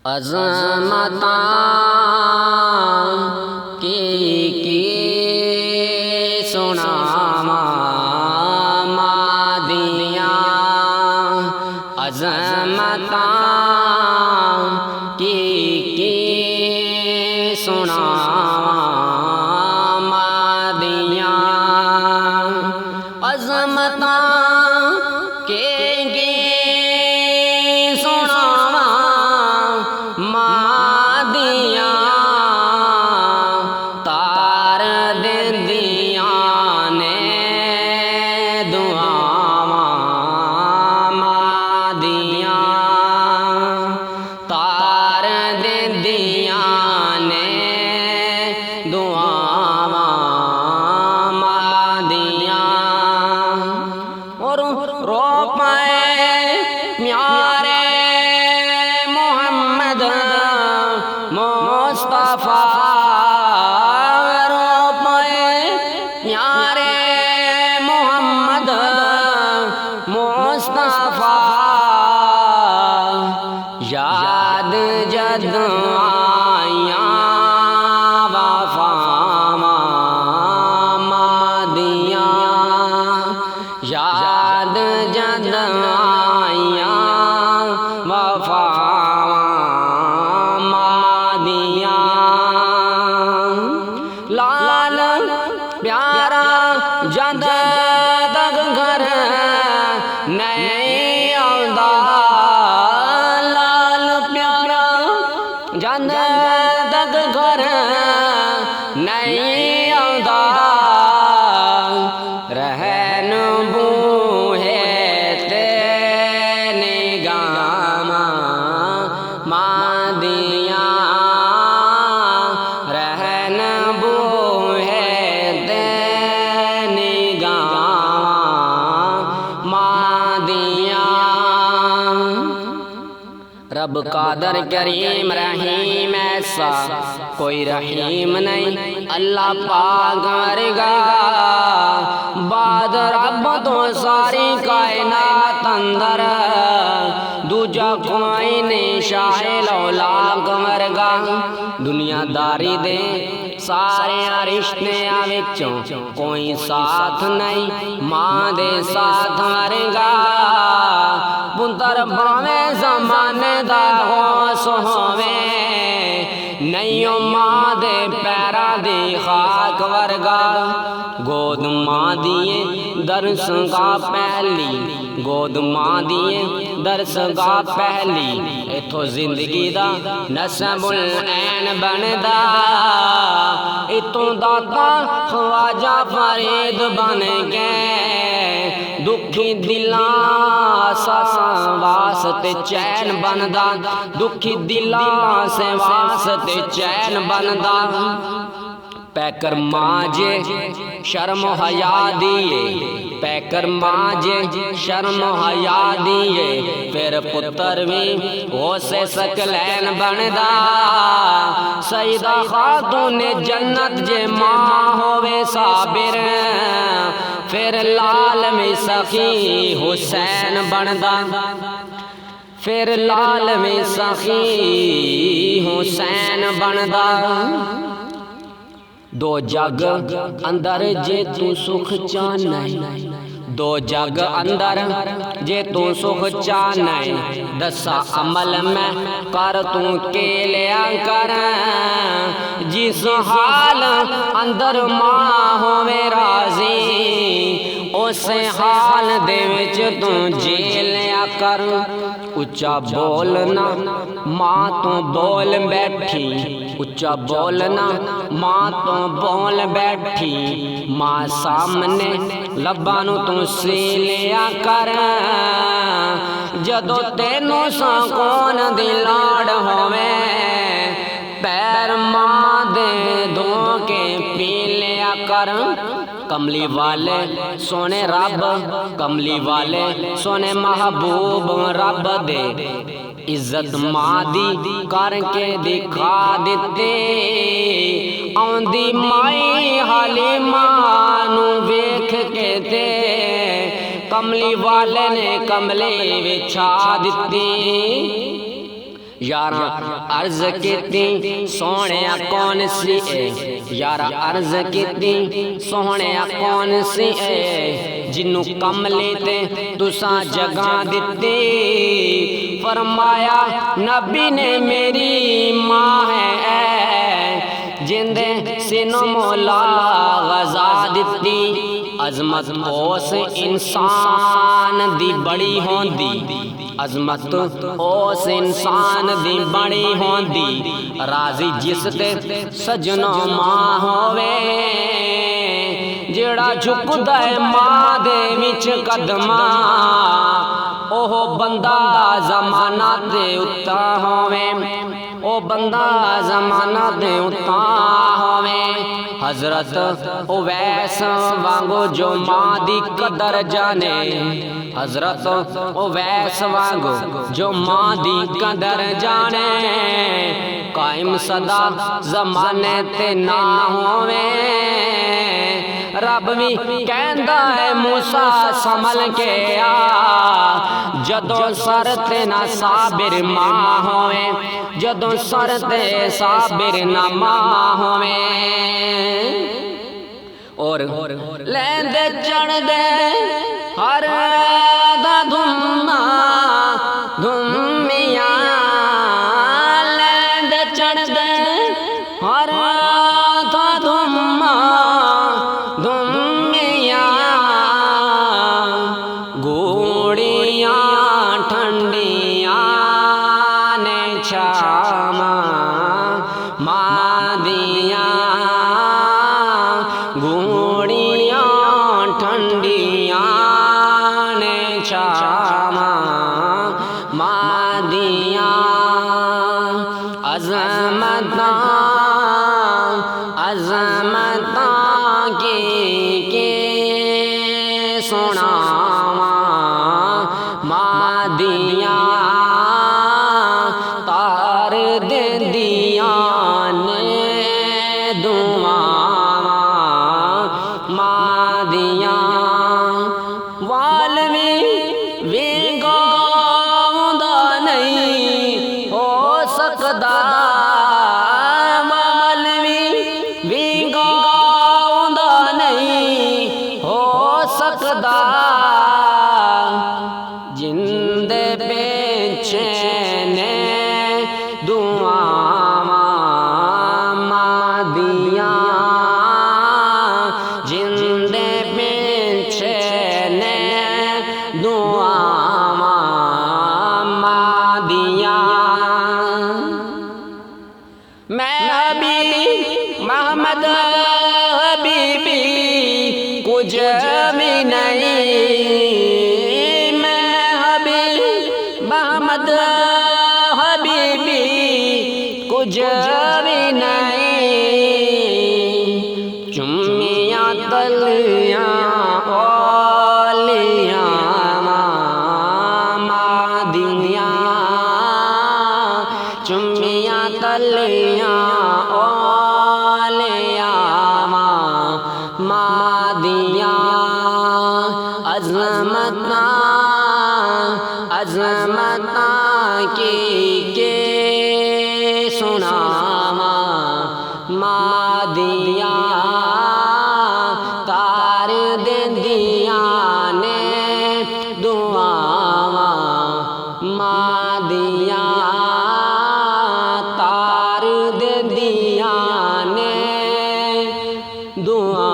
अज़मतां की सुनावा मादियाँ, अज़मतां की सुनावा मादियाँ, अज़मतां के सुनावा मादियाँ, तार दिंदिया ने दुआवा मादियाँ, तार दिंदिया ने दुआवा मादियाँ। और रो पाए प्यारे मोहम्मद मुस्तफा, रो पाए प्यारे मोहम्मद मुस्तफा, याद जद आया वफावा मादियाँ, याद जद आया वफावा मादियाँ। लाल प्यारा जद तक घर नहीं आंदा, लाल प्यारा जद तक घर नहीं आंदा, रहन बूहे ते निगामा मादियाँ, रहन बूहे ते निगामा मादियाँ। रब कादर करीम रहीम ऐसा कोई रहीम नहीं, अल्लाह पाक वर्गा बाद रब तो सारी कायनात अंदर दूजा कोई नहीं शाहे लौलाक वर्गा। दुनियादारी दे सारे रिश्ते विचों कोई साथ नहीं, मां दे साथ वर्गा पुत्र भावे ज़माने दा होश होवे, नहीं मां दे पैरा दी खाक वर्गा। गोद मां दिए दर्स का पहली, गोद मां दिए दर्स का पहली, इथों जिंदगी दा नस्बुल ऐन बनदा, इतों दाता ख्वाजा फरीद बन के दुखी दिलां वास्ते चैन बनदा, दुखी दिलां से वास्ते चैन बनदा। पैकर माजे शर्म हया दिए, पैकर माजे शर्म हया दिए, फिर पुत्र भी हो से सकलैन बनदा। सईदा खातून जन्नत जे मां होवे साबिर, फिर लाल में सखी हुसैन बनदा, फिर लाल में सखी हुसैन बनदा। दो जग अंदर जे तू सुख चाहना, दो जग अंदर जे तू सुख चाहना, दसा अमल में कर तू के लिया कर, जिस हाल अंदर मां होवे राजी, उस हाल दे विच तू जी लिया कर। उच्चा बोलना मां तो बोल बैठी, उच्चा बोलना मां तो बोल बैठी, मां सामने लब्बां नूं तू सी लिया कर। जदों तेनू सकून दी लाड़ होवे, पैर मां दे धो के पी लिया कर। कमली वाले सोने रब, कमली वाले सोने महबूब रब दे, इज्जत मां दी करके दिखा दिते। आंदी माई हाली मां नू वेख के ते, कमली वाले ने कमले विछा दिती। यारा अर्ज कीती सोहणे कौन सी है, यारा अर्ज कीती सोहणे कौन सी है, जिन्नू कमले ते तुसा जगह दिती। फरमाया नबी ने मेरी माँ है, जिंदे सिनो मौला गजा दिती। अजमत उस इंसान दी बड़ी होंदी, अजमत उस इंसान दी बड़ी होंदी, राजी जिस ते सजनो मां होवे, जेड़ा झुकदा है मां दे विच कदमा, ओह बंदा जमाना दे उत्ता होवे, ओ बंदा जमाना दे उत्ता होवे। हजरत उवैस वांगो जो मां दी कदर जाने, हजरत उवैस वांगो जो मां दी कदर जाने, कायम सदा जमाने ते ना होवे। रब भी कहंदा है मूसा संभल के आ, जदों सर ते ना साबिर मां होवे, जदों सर ते साबिर ना मां होवे। और लैंदे चढ़दे हर दा धुम्मा धुम्मिया, लैंदे चढ़दे हर दा धुम्मा धुम्मिया, गोड़ियां ठंडिया ने छामा मां दिया, गोड़ियां ठंडिया ने छामा मां दिया। अज़मता अज़मता के सुनावा मां दिया, तार देंदिया ने दुआवा मां दिया। वाल भी गाउंदा नहीं हो सकदा, वाल भी गाउंदा नहीं हो सकदा, जिंदे पिछे ने दुआवा मां दिया, जिंदे पिछे ने दुआवा मां दिया। मैं हबीब मोहम्मद हबीबी कुछ भी नहीं, मैं हबीब मोहम्मद हबीबी कुछ भी नहीं। चुम्मियां तलियां ओलियां मां दिया, चुम्मियां तलियां ओलियां मां दिया। अज़मता अज़मता के सुनावा मां दिया, तार देंदिया ने दुआवा मां दिया, तार देंदिया ने दुआ